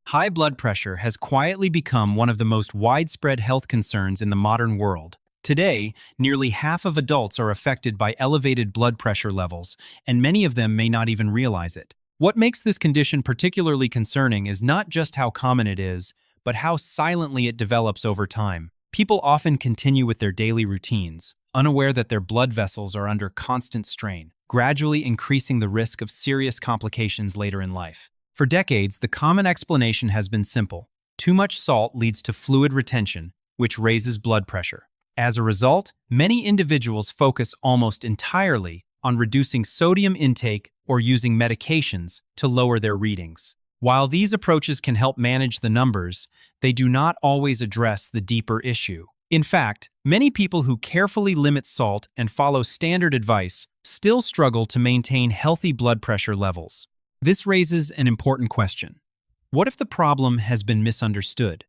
High blood pressure has quietly become one of the most widespread health concerns in the modern world. Today, nearly half of adults are affected by elevated blood pressure levels, and many of them may not even realize it. What makes this condition particularly concerning is not just how common it is, but how silently it develops over time. People often continue with their daily routines, unaware that their blood vessels are under constant strain, gradually increasing the risk of serious complications later in life. For decades, the common explanation has been simple. Too much salt leads to fluid retention, which raises blood pressure. As a result, many individuals focus almost entirely on reducing sodium intake or using medications to lower their readings. While these approaches can help manage the numbers, they do not always address the deeper issue. In fact, many people who carefully limit salt and follow standard advice still struggle to maintain healthy blood pressure levels. This raises an important question. What if the problem has been misunderstood?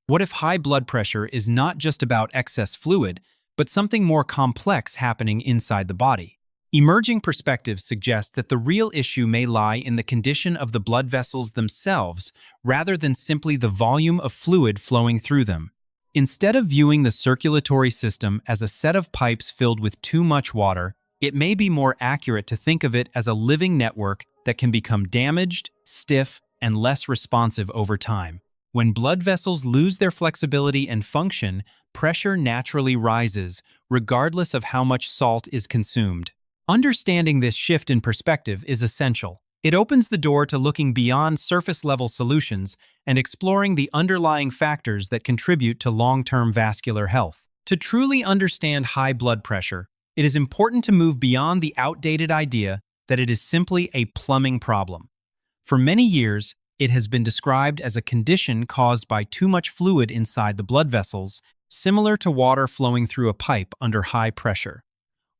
What if high blood pressure is not just about excess fluid, but something more complex happening inside the body? Emerging perspectives suggest that the real issue may lie in the condition of the blood vessels themselves rather than simply the volume of fluid flowing through them. Instead of viewing the circulatory system as a set of pipes filled with too much water, it may be more accurate to think of it as a living network that can become damaged, stiff, and less responsive over time. When blood vessels lose their flexibility and function, pressure naturally rises, regardless of how much salt is consumed. Understanding this shift in perspective is essential. It opens the door to looking beyond surface-level solutions and exploring the underlying factors that contribute to long-term vascular health. To truly understand high blood pressure, it is important to move beyond the outdated idea that it is simply a plumbing problem. For many years, it has been described as a condition caused by too much fluid inside the blood vessels, similar to water flowing through a pipe under high pressure.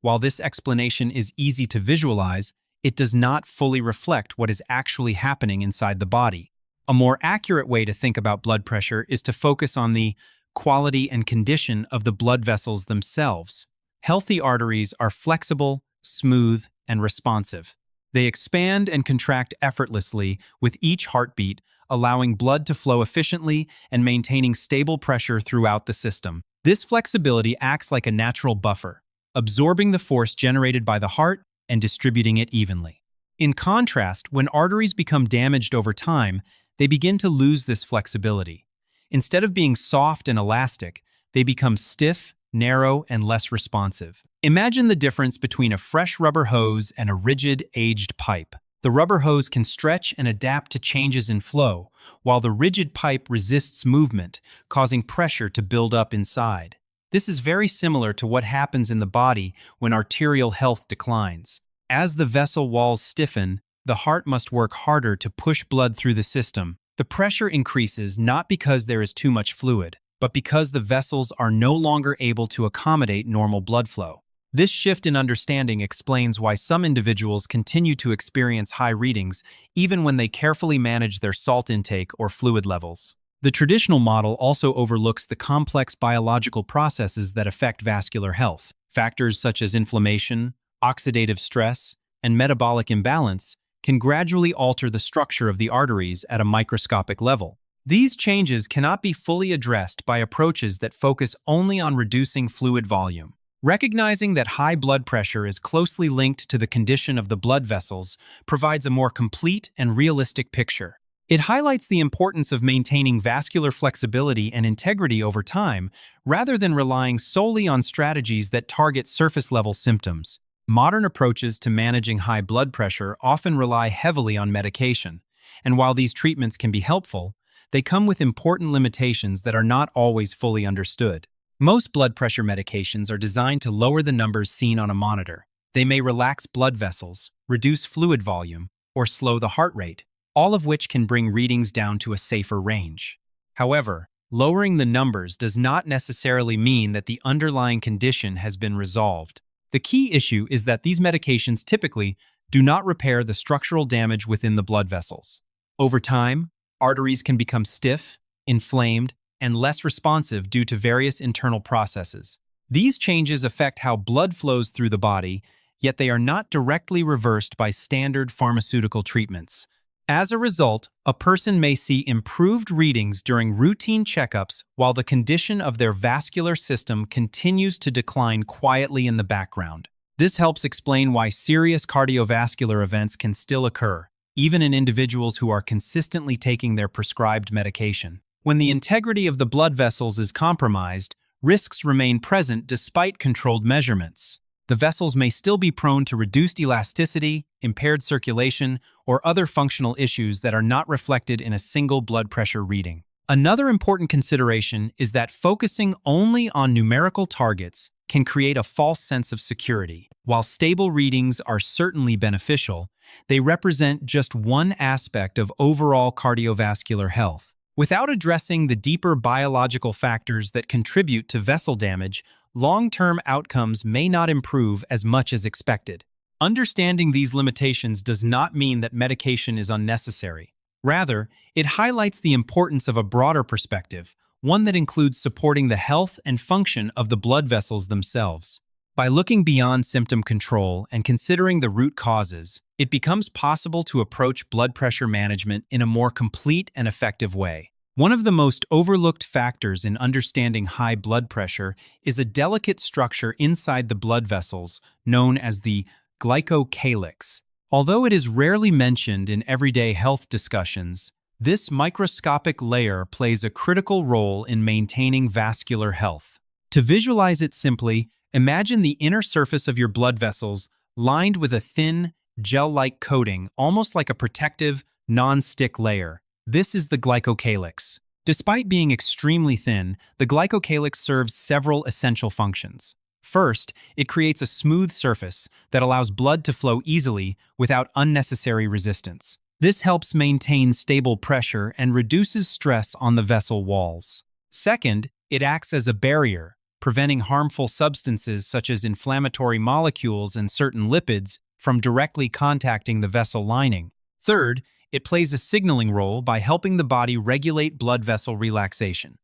While this explanation is easy to visualize, it does not fully reflect what is actually happening inside the body. A more accurate way to think about blood pressure is to focus on the quality and condition of the blood vessels themselves. Healthy arteries are flexible, smooth, and responsive. They expand and contract effortlessly with each heartbeat, allowing blood to flow efficiently and maintaining stable pressure throughout the system. This flexibility acts like a natural buffer, absorbing the force generated by the heart and distributing it evenly. In contrast, when arteries become damaged over time, they begin to lose this flexibility. Instead of being soft and elastic, they become stiff, narrow, and less responsive. Imagine the difference between a fresh rubber hose and a rigid, aged pipe. The rubber hose can stretch and adapt to changes in flow, while the rigid pipe resists movement, causing pressure to build up inside. This is very similar to what happens in the body when arterial health declines. As the vessel walls stiffen, the heart must work harder to push blood through the system. The pressure increases not because there is too much fluid, but because the vessels are no longer able to accommodate normal blood flow. This shift in understanding explains why some individuals continue to experience high readings even when they carefully manage their salt intake or fluid levels. The traditional model also overlooks the complex biological processes that affect vascular health. Factors such as inflammation, oxidative stress, and metabolic imbalance can gradually alter the structure of the arteries at a microscopic level. These changes cannot be fully addressed by approaches that focus only on reducing fluid volume. Recognizing that high blood pressure is closely linked to the condition of the blood vessels provides a more complete and realistic picture. It highlights the importance of maintaining vascular flexibility and integrity over time, rather than relying solely on strategies that target surface-level symptoms. Modern approaches to managing high blood pressure often rely heavily on medication, and while these treatments can be helpful, they come with important limitations that are not always fully understood. Most blood pressure medications are designed to lower the numbers seen on a monitor. They may relax blood vessels, reduce fluid volume, or slow the heart rate, all of which can bring readings down to a safer range. However, lowering the numbers does not necessarily mean that the underlying condition has been resolved. The key issue is that these medications typically do not repair the structural damage within the blood vessels. Over time, arteries can become stiff, inflamed, and less responsive due to various internal processes. These changes affect how blood flows through the body, yet they are not directly reversed by standard pharmaceutical treatments. As a result, a person may see improved readings during routine checkups while the condition of their vascular system continues to decline quietly in the background. This helps explain why serious cardiovascular events can still occur, even in individuals who are consistently taking their prescribed medication. When the integrity of the blood vessels is compromised, risks remain present despite controlled measurements. The vessels may still be prone to reduced elasticity, impaired circulation, or other functional issues that are not reflected in a single blood pressure reading. Another important consideration is that focusing only on numerical targets can create a false sense of security. While stable readings are certainly beneficial, they represent just one aspect of overall cardiovascular health. Without addressing the deeper biological factors that contribute to vessel damage, long-term outcomes may not improve as much as expected. Understanding these limitations does not mean that medication is unnecessary. Rather, it highlights the importance of a broader perspective, one that includes supporting the health and function of the blood vessels themselves. By looking beyond symptom control and considering the root causes, it becomes possible to approach blood pressure management in a more complete and effective way. One of the most overlooked factors in understanding high blood pressure is a delicate structure inside the blood vessels known as the glycocalyx. Although it is rarely mentioned in everyday health discussions, this microscopic layer plays a critical role in maintaining vascular health. To visualize it simply, imagine the inner surface of your blood vessels lined with a thin, gel-like coating, almost like a protective, non-stick layer. This is the glycocalyx. Despite being extremely thin, the glycocalyx serves several essential functions. First, it creates a smooth surface that allows blood to flow easily without unnecessary resistance. This helps maintain stable pressure and reduces stress on the vessel walls. Second, it acts as a barrier, preventing harmful substances such as inflammatory molecules and certain lipids from directly contacting the vessel lining. Third, it plays a signaling role by helping the body regulate blood vessel relaxation,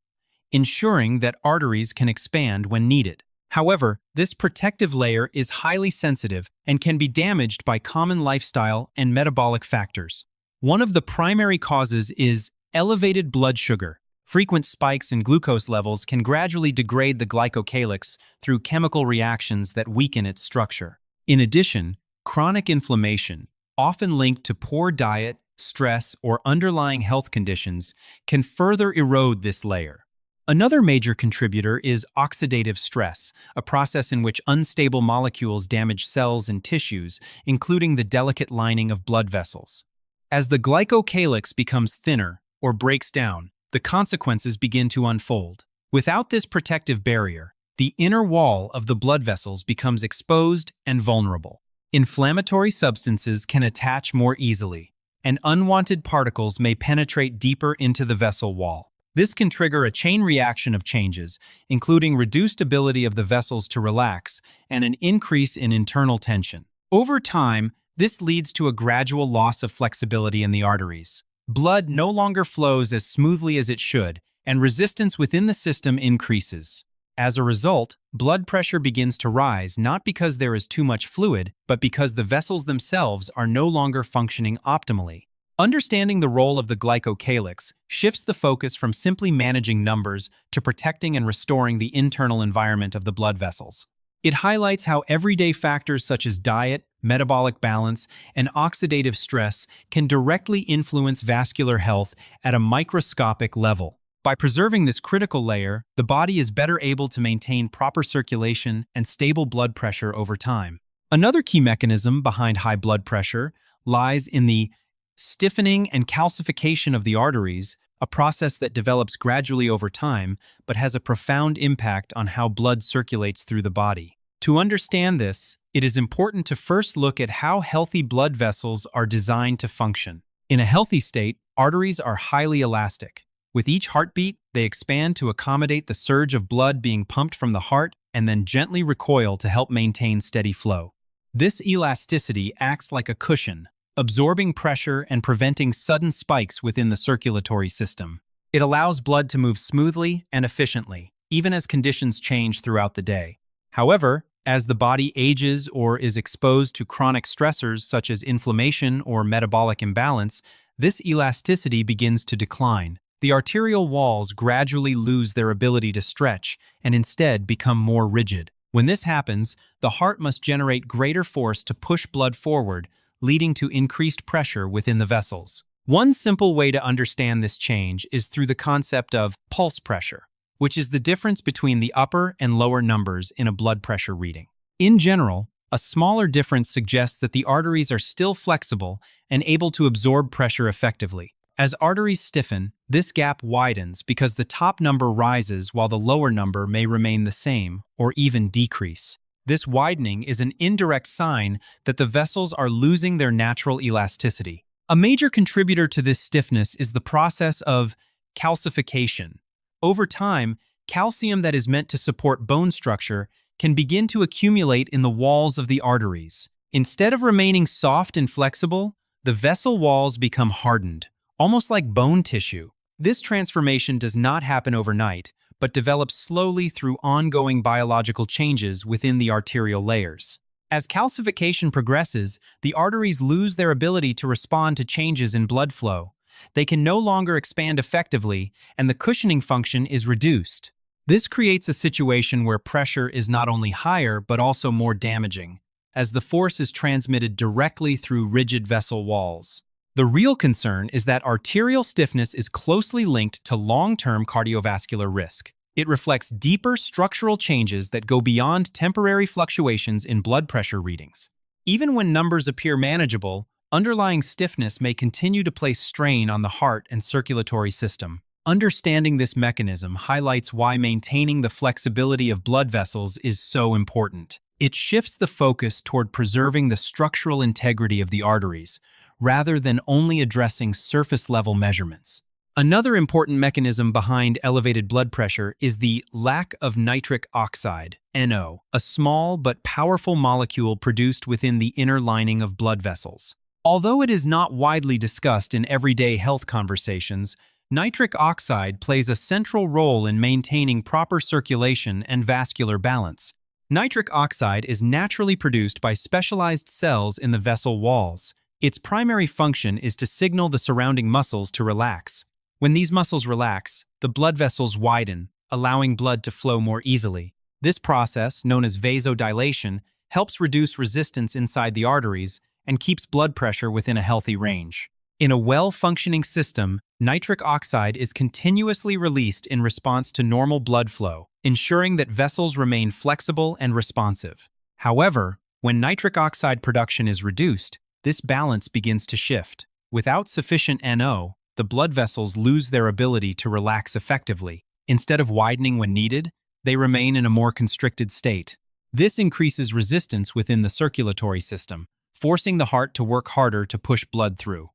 ensuring that arteries can expand when needed. However, this protective layer is highly sensitive and can be damaged by common lifestyle and metabolic factors. One of the primary causes is elevated blood sugar. Frequent spikes in glucose levels can gradually degrade the glycocalyx through chemical reactions that weaken its structure. In addition, chronic inflammation, often linked to poor diet, stress, or underlying health conditions, can further erode this layer. Another major contributor is oxidative stress, a process in which unstable molecules damage cells and tissues, including the delicate lining of blood vessels. As the glycocalyx becomes thinner or breaks down, the consequences begin to unfold. Without this protective barrier, the inner wall of the blood vessels becomes exposed and vulnerable. Inflammatory substances can attach more easily, and unwanted particles may penetrate deeper into the vessel wall. This can trigger a chain reaction of changes, including reduced ability of the vessels to relax and an increase in internal tension. Over time, this leads to a gradual loss of flexibility in the arteries. Blood no longer flows as smoothly as it should, and resistance within the system increases. As a result, blood pressure begins to rise not because there is too much fluid, but because the vessels themselves are no longer functioning optimally. Understanding the role of the glycocalyx shifts the focus from simply managing numbers to protecting and restoring the internal environment of the blood vessels. It highlights how everyday factors such as diet, metabolic balance, and oxidative stress can directly influence vascular health at a microscopic level. By preserving this critical layer, the body is better able to maintain proper circulation and stable blood pressure over time. Another key mechanism behind high blood pressure lies in the stiffening and calcification of the arteries, a process that develops gradually over time but has a profound impact on how blood circulates through the body. To understand this, it is important to first look at how healthy blood vessels are designed to function. In a healthy state, arteries are highly elastic. With each heartbeat, they expand to accommodate the surge of blood being pumped from the heart and then gently recoil to help maintain steady flow. This elasticity acts like a cushion, absorbing pressure and preventing sudden spikes within the circulatory system. It allows blood to move smoothly and efficiently, even as conditions change throughout the day. However, as the body ages or is exposed to chronic stressors such as inflammation or metabolic imbalance, this elasticity begins to decline. The arterial walls gradually lose their ability to stretch and instead become more rigid. When this happens, the heart must generate greater force to push blood forward, leading to increased pressure within the vessels. One simple way to understand this change is through the concept of pulse pressure, which is the difference between the upper and lower numbers in a blood pressure reading. In general, a smaller difference suggests that the arteries are still flexible and able to absorb pressure effectively. As arteries stiffen, this gap widens because the top number rises while the lower number may remain the same or even decrease. This widening is an indirect sign that the vessels are losing their natural elasticity. A major contributor to this stiffness is the process of calcification. Over time, calcium that is meant to support bone structure can begin to accumulate in the walls of the arteries. Instead of remaining soft and flexible, the vessel walls become hardened, almost like bone tissue. This transformation does not happen overnight, but develops slowly through ongoing biological changes within the arterial layers. As calcification progresses, the arteries lose their ability to respond to changes in blood flow. They can no longer expand effectively, and the cushioning function is reduced. This creates a situation where pressure is not only higher but also more damaging, as the force is transmitted directly through rigid vessel walls. The real concern is that arterial stiffness is closely linked to long-term cardiovascular risk. It reflects deeper structural changes that go beyond temporary fluctuations in blood pressure readings. Even when numbers appear manageable, underlying stiffness may continue to place strain on the heart and circulatory system. Understanding this mechanism highlights why maintaining the flexibility of blood vessels is so important. It shifts the focus toward preserving the structural integrity of the arteries, rather than only addressing surface-level measurements. Another important mechanism behind elevated blood pressure is the lack of nitric oxide, NO, a small but powerful molecule produced within the inner lining of blood vessels. Although it is not widely discussed in everyday health conversations, nitric oxide plays a central role in maintaining proper circulation and vascular balance. Nitric oxide is naturally produced by specialized cells in the vessel walls. Its primary function is to signal the surrounding muscles to relax. When these muscles relax, the blood vessels widen, allowing blood to flow more easily. This process, known as vasodilation, helps reduce resistance inside the arteries and keeps blood pressure within a healthy range. In a well-functioning system, nitric oxide is continuously released in response to normal blood flow, ensuring that vessels remain flexible and responsive. However, when nitric oxide production is reduced, this balance begins to shift. Without sufficient NO, the blood vessels lose their ability to relax effectively. Instead of widening when needed, they remain in a more constricted state. This increases resistance within the circulatory system, forcing the heart to work harder to push blood through.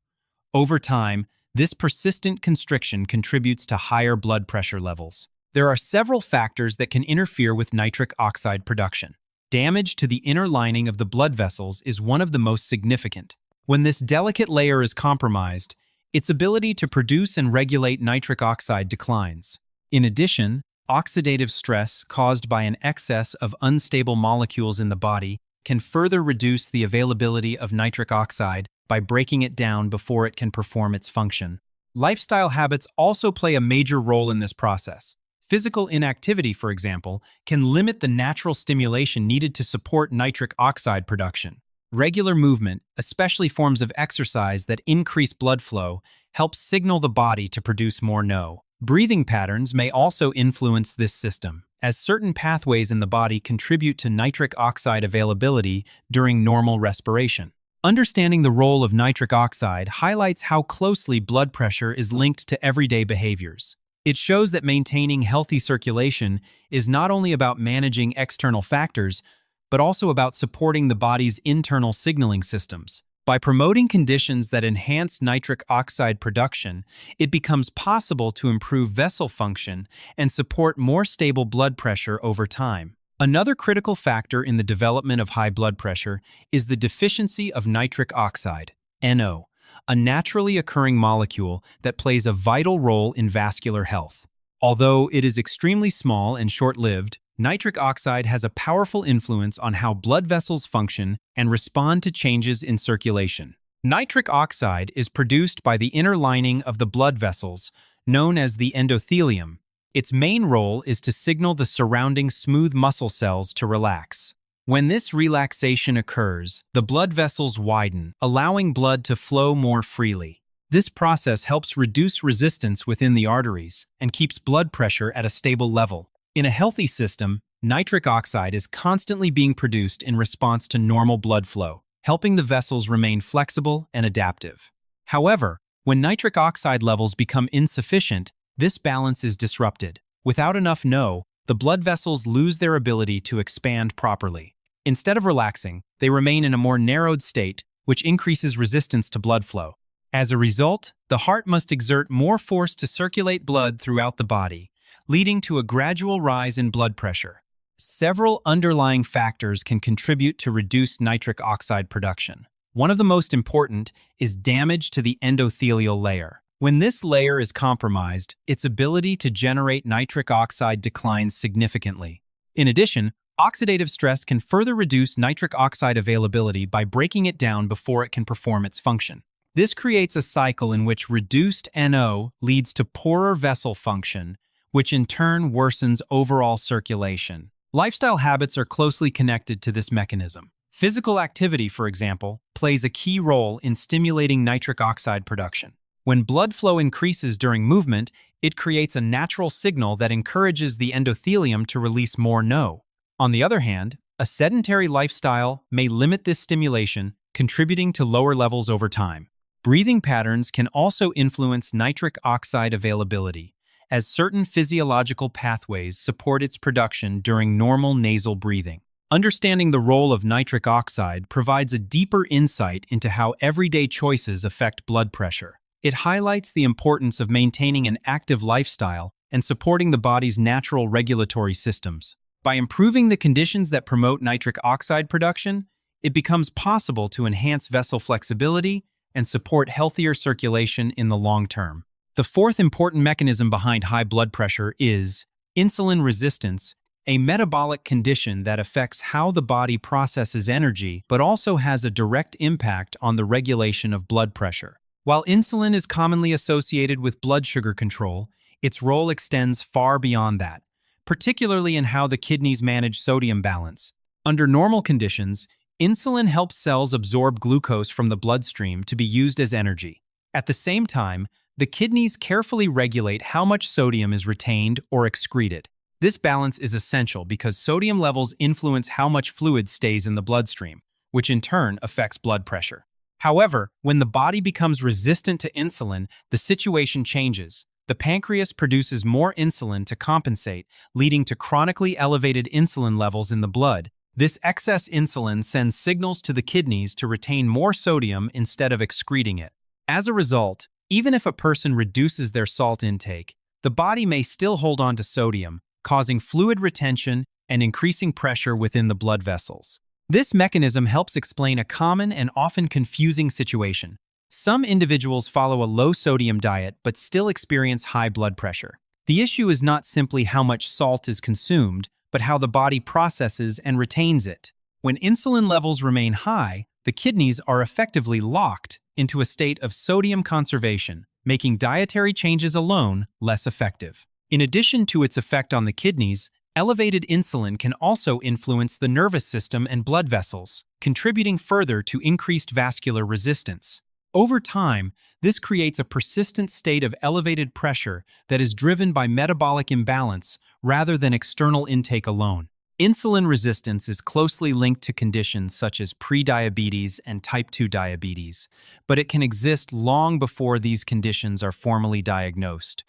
Over time, this persistent constriction contributes to higher blood pressure levels. There are several factors that can interfere with nitric oxide production. Damage to the inner lining of the blood vessels is one of the most significant. When this delicate layer is compromised, its ability to produce and regulate nitric oxide declines. In addition, oxidative stress caused by an excess of unstable molecules in the body can further reduce the availability of nitric oxide by breaking it down before it can perform its function. Lifestyle habits also play a major role in this process. Physical inactivity, for example, can limit the natural stimulation needed to support nitric oxide production. Regular movement, especially forms of exercise that increase blood flow, helps signal the body to produce more NO. Breathing patterns may also influence this system, as certain pathways in the body contribute to nitric oxide availability during normal respiration. Understanding the role of nitric oxide highlights how closely blood pressure is linked to everyday behaviors. It shows that maintaining healthy circulation is not only about managing external factors, but also about supporting the body's internal signaling systems. By promoting conditions that enhance nitric oxide production, it becomes possible to improve vessel function and support more stable blood pressure over time. Another critical factor in the development of high blood pressure is the deficiency of nitric oxide, NO, a naturally occurring molecule that plays a vital role in vascular health. Although it is extremely small and short-lived, nitric oxide has a powerful influence on how blood vessels function and respond to changes in circulation. Nitric oxide is produced by the inner lining of the blood vessels, known as the endothelium. Its main role is to signal the surrounding smooth muscle cells to relax. When this relaxation occurs, the blood vessels widen, allowing blood to flow more freely. This process helps reduce resistance within the arteries and keeps blood pressure at a stable level. In a healthy system, nitric oxide is constantly being produced in response to normal blood flow, helping the vessels remain flexible and adaptive. However, when nitric oxide levels become insufficient, this balance is disrupted. Without enough NO, the blood vessels lose their ability to expand properly. Instead of relaxing, they remain in a more narrowed state, which increases resistance to blood flow. As a result, the heart must exert more force to circulate blood throughout the body, leading to a gradual rise in blood pressure. Several underlying factors can contribute to reduced nitric oxide production. One of the most important is damage to the endothelial layer. When this layer is compromised, its ability to generate nitric oxide declines significantly. In addition, oxidative stress can further reduce nitric oxide availability by breaking it down before it can perform its function. This creates a cycle in which reduced NO leads to poorer vessel function, which in turn worsens overall circulation. Lifestyle habits are closely connected to this mechanism. Physical activity, for example, plays a key role in stimulating nitric oxide production. When blood flow increases during movement, it creates a natural signal that encourages the endothelium to release more NO. On the other hand, a sedentary lifestyle may limit this stimulation, contributing to lower levels over time. Breathing patterns can also influence nitric oxide availability, as certain physiological pathways support its production during normal nasal breathing. Understanding the role of nitric oxide provides a deeper insight into how everyday choices affect blood pressure. It highlights the importance of maintaining an active lifestyle and supporting the body's natural regulatory systems. By improving the conditions that promote nitric oxide production, it becomes possible to enhance vessel flexibility and support healthier circulation in the long term. The fourth important mechanism behind high blood pressure is insulin resistance, a metabolic condition that affects how the body processes energy but also has a direct impact on the regulation of blood pressure. While insulin is commonly associated with blood sugar control, its role extends far beyond that, particularly in how the kidneys manage sodium balance. Under normal conditions, insulin helps cells absorb glucose from the bloodstream to be used as energy. At the same time, the kidneys carefully regulate how much sodium is retained or excreted. This balance is essential because sodium levels influence how much fluid stays in the bloodstream, which in turn affects blood pressure. However, when the body becomes resistant to insulin, the situation changes. The pancreas produces more insulin to compensate, leading to chronically elevated insulin levels in the blood. This excess insulin sends signals to the kidneys to retain more sodium instead of excreting it. As a result, even if a person reduces their salt intake, the body may still hold on to sodium, causing fluid retention and increasing pressure within the blood vessels. This mechanism helps explain a common and often confusing situation. Some individuals follow a low-sodium diet but still experience high blood pressure. The issue is not simply how much salt is consumed, but how the body processes and retains it. When insulin levels remain high, the kidneys are effectively locked into a state of sodium conservation, making dietary changes alone less effective. In addition to its effect on the kidneys, elevated insulin can also influence the nervous system and blood vessels, contributing further to increased vascular resistance. Over time, this creates a persistent state of elevated pressure that is driven by metabolic imbalance rather than external intake alone. Insulin resistance is closely linked to conditions such as prediabetes and type 2 diabetes, but it can exist long before these conditions are formally diagnosed.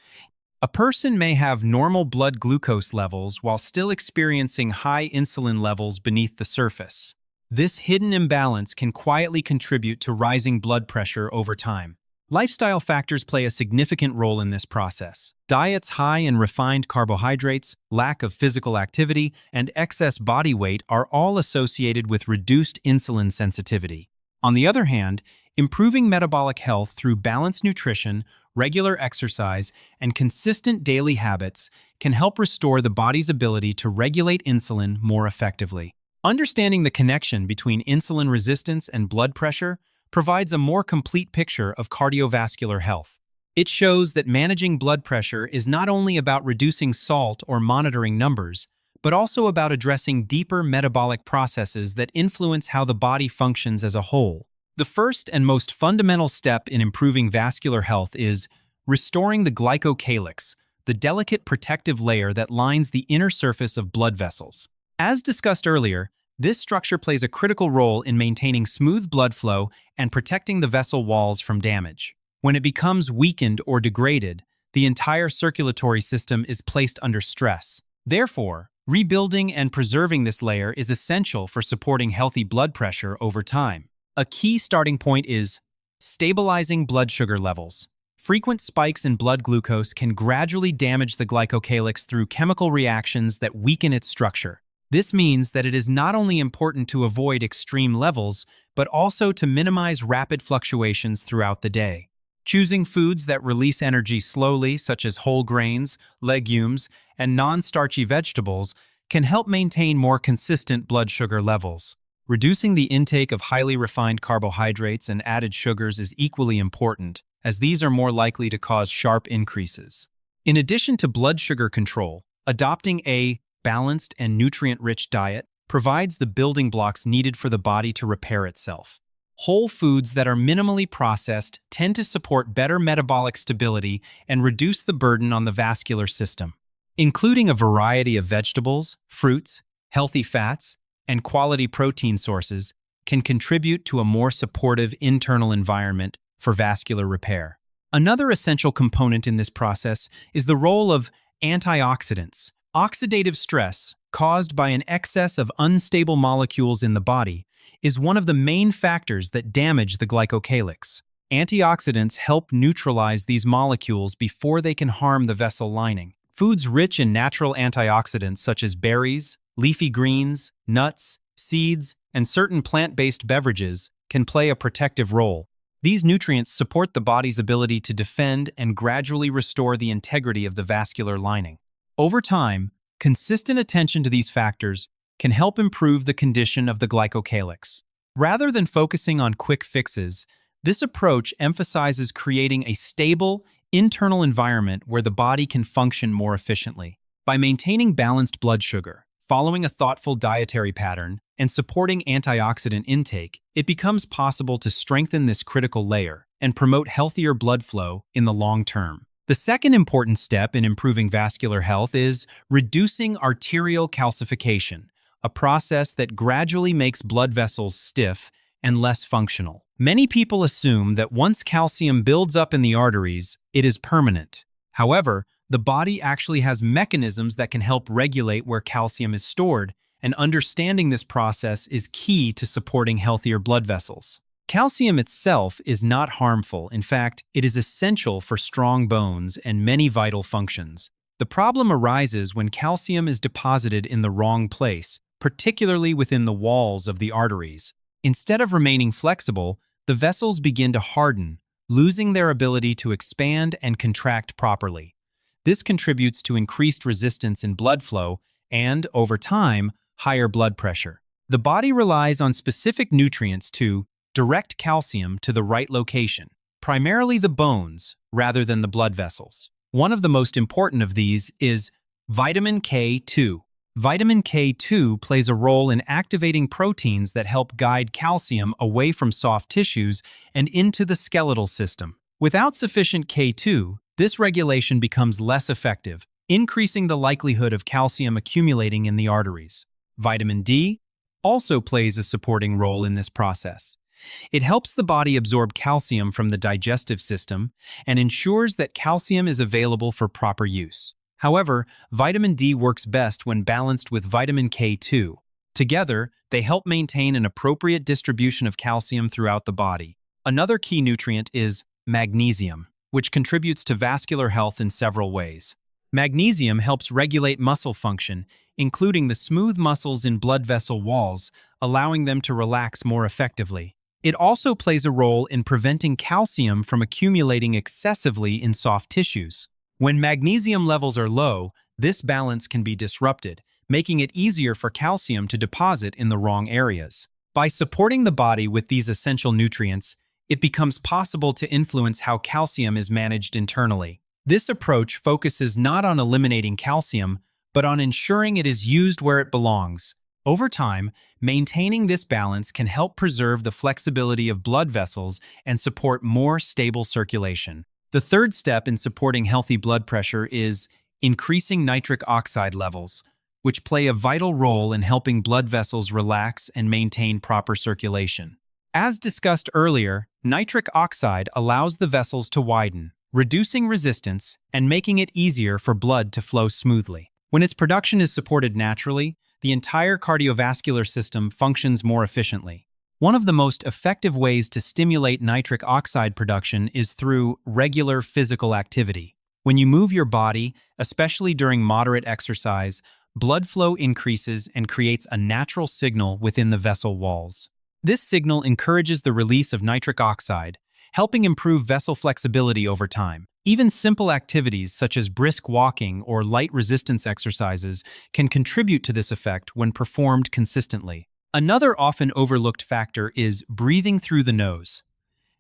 A person may have normal blood glucose levels while still experiencing high insulin levels beneath the surface. This hidden imbalance can quietly contribute to rising blood pressure over time. Lifestyle factors play a significant role in this process. Diets high in refined carbohydrates, lack of physical activity, and excess body weight are all associated with reduced insulin sensitivity. On the other hand, improving metabolic health through balanced nutrition, regular exercise, and consistent daily habits can help restore the body's ability to regulate insulin more effectively. Understanding the connection between insulin resistance and blood pressure provides a more complete picture of cardiovascular health. It shows that managing blood pressure is not only about reducing salt or monitoring numbers, but also about addressing deeper metabolic processes that influence how the body functions as a whole. The first and most fundamental step in improving vascular health is restoring the glycocalyx, the delicate protective layer that lines the inner surface of blood vessels. As discussed earlier, this structure plays a critical role in maintaining smooth blood flow and protecting the vessel walls from damage. When it becomes weakened or degraded, the entire circulatory system is placed under stress. Therefore, rebuilding and preserving this layer is essential for supporting healthy blood pressure over time. A key starting point is stabilizing blood sugar levels. Frequent spikes in blood glucose can gradually damage the glycocalyx through chemical reactions that weaken its structure. This means that it is not only important to avoid extreme levels, but also to minimize rapid fluctuations throughout the day. Choosing foods that release energy slowly, such as whole grains, legumes, and non-starchy vegetables, can help maintain more consistent blood sugar levels. Reducing the intake of highly refined carbohydrates and added sugars is equally important, as these are more likely to cause sharp increases. In addition to blood sugar control, adopting a balanced and nutrient-rich diet provides the building blocks needed for the body to repair itself. Whole foods that are minimally processed tend to support better metabolic stability and reduce the burden on the vascular system. Including a variety of vegetables, fruits, healthy fats, and quality protein sources can contribute to a more supportive internal environment for vascular repair. Another essential component in this process is the role of antioxidants. Oxidative stress, caused by an excess of unstable molecules in the body, is one of the main factors that damage the glycocalyx. Antioxidants help neutralize these molecules before they can harm the vessel lining. Foods rich in natural antioxidants such as berries, leafy greens, nuts, seeds, and certain plant-based beverages can play a protective role. These nutrients support the body's ability to defend and gradually restore the integrity of the vascular lining. Over time, consistent attention to these factors can help improve the condition of the glycocalyx. Rather than focusing on quick fixes, this approach emphasizes creating a stable, internal environment where the body can function more efficiently. By maintaining balanced blood sugar, following a thoughtful dietary pattern, and supporting antioxidant intake, it becomes possible to strengthen this critical layer and promote healthier blood flow in the long term. The second important step in improving vascular health is reducing arterial calcification, a process that gradually makes blood vessels stiff and less functional. Many people assume that once calcium builds up in the arteries, it is permanent. However, the body actually has mechanisms that can help regulate where calcium is stored, and understanding this process is key to supporting healthier blood vessels. Calcium itself is not harmful. In fact, it is essential for strong bones and many vital functions. The problem arises when calcium is deposited in the wrong place, particularly within the walls of the arteries. Instead of remaining flexible, the vessels begin to harden, losing their ability to expand and contract properly. This contributes to increased resistance in blood flow and, over time, higher blood pressure. The body relies on specific nutrients to direct calcium to the right location, primarily the bones rather than the blood vessels. One of the most important of these is vitamin K2. Vitamin K2 plays a role in activating proteins that help guide calcium away from soft tissues and into the skeletal system. Without sufficient K2, this regulation becomes less effective, increasing the likelihood of calcium accumulating in the arteries. Vitamin D also plays a supporting role in this process. It helps the body absorb calcium from the digestive system and ensures that calcium is available for proper use. However, vitamin D works best when balanced with vitamin K2. Together, they help maintain an appropriate distribution of calcium throughout the body. Another key nutrient is magnesium, which contributes to vascular health in several ways. Magnesium helps regulate muscle function, including the smooth muscles in blood vessel walls, allowing them to relax more effectively. It also plays a role in preventing calcium from accumulating excessively in soft tissues. When magnesium levels are low, this balance can be disrupted, making it easier for calcium to deposit in the wrong areas. By supporting the body with these essential nutrients, it becomes possible to influence how calcium is managed internally. This approach focuses not on eliminating calcium, but on ensuring it is used where it belongs. Over time, maintaining this balance can help preserve the flexibility of blood vessels and support more stable circulation. The third step in supporting healthy blood pressure is increasing nitric oxide levels, which play a vital role in helping blood vessels relax and maintain proper circulation. As discussed earlier, nitric oxide allows the vessels to widen, reducing resistance and making it easier for blood to flow smoothly. When its production is supported naturally, the entire cardiovascular system functions more efficiently. One of the most effective ways to stimulate nitric oxide production is through regular physical activity. When you move your body, especially during moderate exercise, blood flow increases and creates a natural signal within the vessel walls. This signal encourages the release of nitric oxide, helping improve vessel flexibility over time. Even simple activities such as brisk walking or light resistance exercises can contribute to this effect when performed consistently. Another often overlooked factor is breathing through the nose.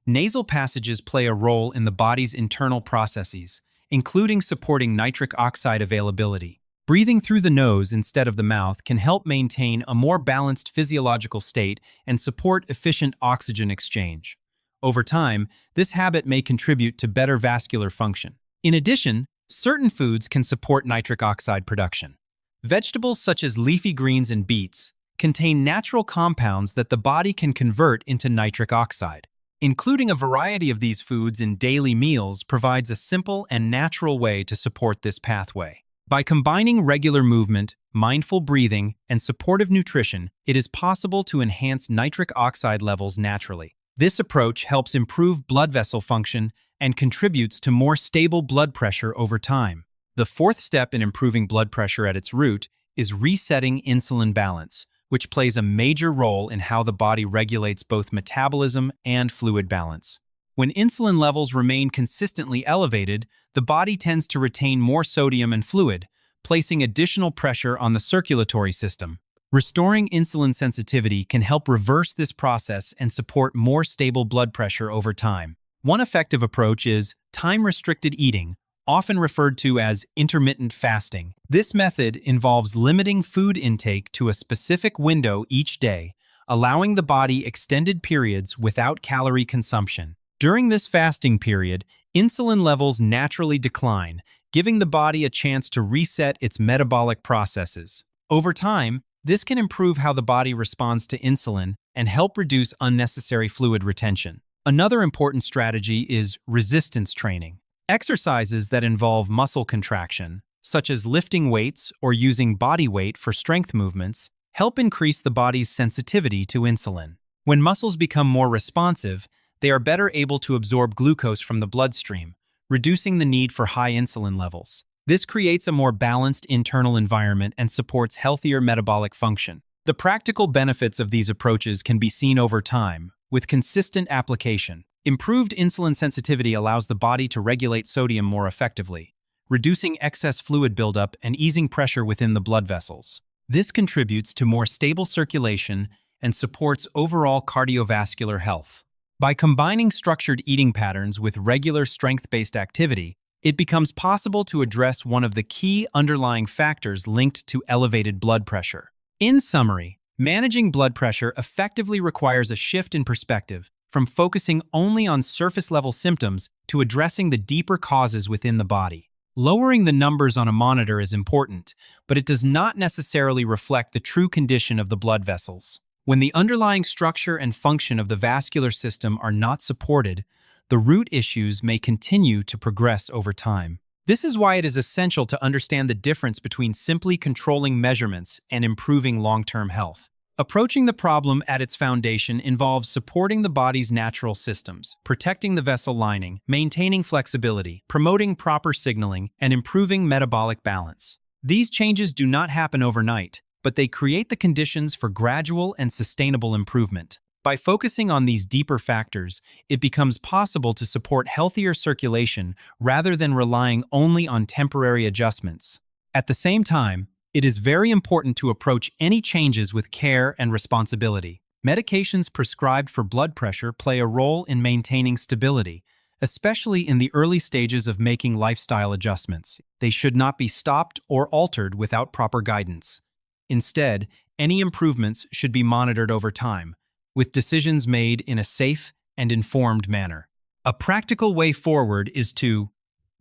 Nasal passages play a role in the body's internal processes, including supporting nitric oxide availability. Breathing through the nose instead of the mouth can help maintain a more balanced physiological state and support efficient oxygen exchange. Over time, this habit may contribute to better vascular function. In addition, certain foods can support nitric oxide production. Vegetables such as leafy greens and beets contain natural compounds that the body can convert into nitric oxide. Including a variety of these foods in daily meals provides a simple and natural way to support this pathway. By combining regular movement, mindful breathing, and supportive nutrition, it is possible to enhance nitric oxide levels naturally. This approach helps improve blood vessel function and contributes to more stable blood pressure over time. The fourth step in improving blood pressure at its root is resetting insulin balance, which plays a major role in how the body regulates both metabolism and fluid balance. When insulin levels remain consistently elevated, the body tends to retain more sodium and fluid, placing additional pressure on the circulatory system. Restoring insulin sensitivity can help reverse this process and support more stable blood pressure over time. One effective approach is time-restricted eating, often referred to as intermittent fasting. This method involves limiting food intake to a specific window each day, allowing the body extended periods without calorie consumption. During this fasting period, insulin levels naturally decline, giving the body a chance to reset its metabolic processes. Over time, this can improve how the body responds to insulin and help reduce unnecessary fluid retention. Another important strategy is resistance training. Exercises that involve muscle contraction, such as lifting weights or using body weight for strength movements, help increase the body's sensitivity to insulin. When muscles become more responsive, they are better able to absorb glucose from the bloodstream, reducing the need for high insulin levels. This creates a more balanced internal environment and supports healthier metabolic function. The practical benefits of these approaches can be seen over time, with consistent application. Improved insulin sensitivity allows the body to regulate sodium more effectively, reducing excess fluid buildup and easing pressure within the blood vessels. This contributes to more stable circulation and supports overall cardiovascular health. By combining structured eating patterns with regular strength-based activity, it becomes possible to address one of the key underlying factors linked to elevated blood pressure. In summary, managing blood pressure effectively requires a shift in perspective from focusing only on surface-level symptoms to addressing the deeper causes within the body. Lowering the numbers on a monitor is important, but it does not necessarily reflect the true condition of the blood vessels. When the underlying structure and function of the vascular system are not supported, the root issues may continue to progress over time. This is why it is essential to understand the difference between simply controlling measurements and improving long-term health. Approaching the problem at its foundation involves supporting the body's natural systems, protecting the vessel lining, maintaining flexibility, promoting proper signaling, and improving metabolic balance. These changes do not happen overnight, but they create the conditions for gradual and sustainable improvement. By focusing on these deeper factors, it becomes possible to support healthier circulation rather than relying only on temporary adjustments. At the same time, it is very important to approach any changes with care and responsibility. Medications prescribed for blood pressure play a role in maintaining stability, especially in the early stages of making lifestyle adjustments. They should not be stopped or altered without proper guidance. Instead, any improvements should be monitored over time, with decisions made in a safe and informed manner. A practical way forward is to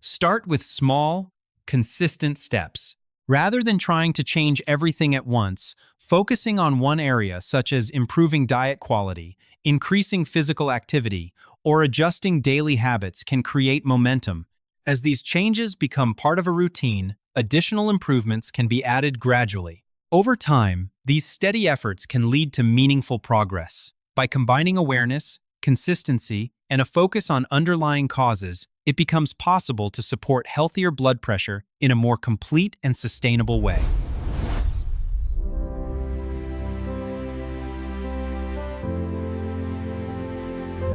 start with small, consistent steps. Rather than trying to change everything at once, focusing on one area such as improving diet quality, increasing physical activity, or adjusting daily habits can create momentum. As these changes become part of a routine, additional improvements can be added gradually. Over time, these steady efforts can lead to meaningful progress. By combining awareness, consistency, and a focus on underlying causes, it becomes possible to support healthier blood pressure in a more complete and sustainable way.